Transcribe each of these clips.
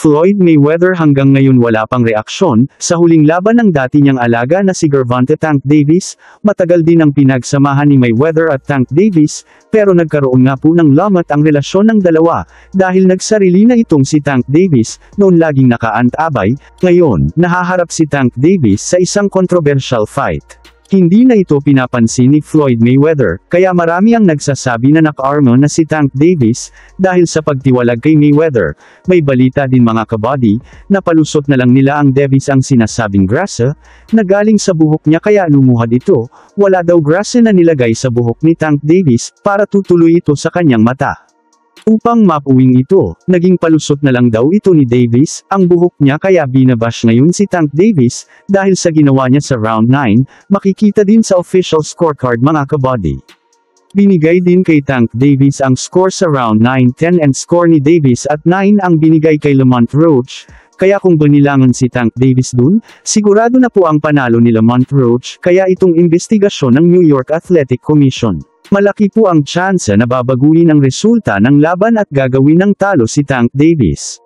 Floyd Mayweather hanggang ngayon wala pang reaksyon, sa huling laban ng dati niyang alaga na si Gervonta Tank Davis, matagal din ang pinagsamahan ni Mayweather at Tank Davis, pero nagkaroon nga po ng lamat ang relasyon ng dalawa, dahil nagsarili na itong si Tank Davis, noon laging nakaantabay, ngayon, nahaharap si Tank Davis sa isang controversial fight. Hindi na ito pinapansin ni Floyd Mayweather, kaya marami ang nagsasabi na naka-armo na si Tank Davis, dahil sa pagtiwalag kay Mayweather. May balita din mga kabody, na palusot na lang nila ang Davis ang sinasabing grasa, na galing sa buhok niya kaya lumuhad ito, wala daw grasa na nilagay sa buhok ni Tank Davis, para tutuloy ito sa kanyang mata. Upang mapuwing ito, naging palusot na lang daw ito ni Davis, ang buhok niya kaya binabash ngayon si Tank Davis, dahil sa ginawa niya sa round 9, makikita din sa official scorecard mga kabody. Binigay din kay Tank Davis ang score sa round 9, 10 and score ni Davis at 9 ang binigay kay Lamont Roach, kaya kung banilangan si Tank Davis dun, sigurado na po ang panalo ni Lamont Roach, kaya itong investigasyon ng New York Athletic Commission. Malaki po ang tsansa na babaguhin ang resulta ng laban at gagawin ng talo si Tank Davis.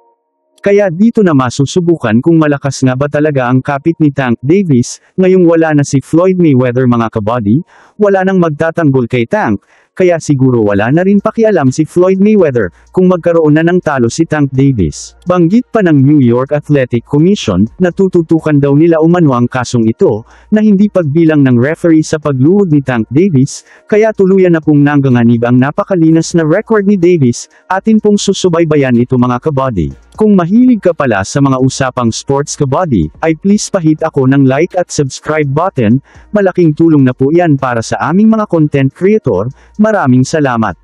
Kaya dito na masusubukan kung malakas nga ba talaga ang kapit ni Tank Davis, ngayong wala na si Floyd Mayweather mga kabody, wala nang magtatanggol kay Tank, kaya siguro wala na rin pakialam si Floyd Mayweather, kung magkaroon na ng talo si Tank Davis. Banggit pa ng New York Athletic Commission, na tututukan daw nila umano ang kasong ito, na hindi pagbilang ng referee sa pagluhod ni Tank Davis, kaya tuluyan na pong nangganganib ang napakalinas na record ni Davis, atin pong susubaybayan ito mga kabody. Kung mahilig ka pala sa mga usapang sports kabody, ay please pahit ako ng like at subscribe button, malaking tulong na po yan para sa aming mga content creator, maraming salamat.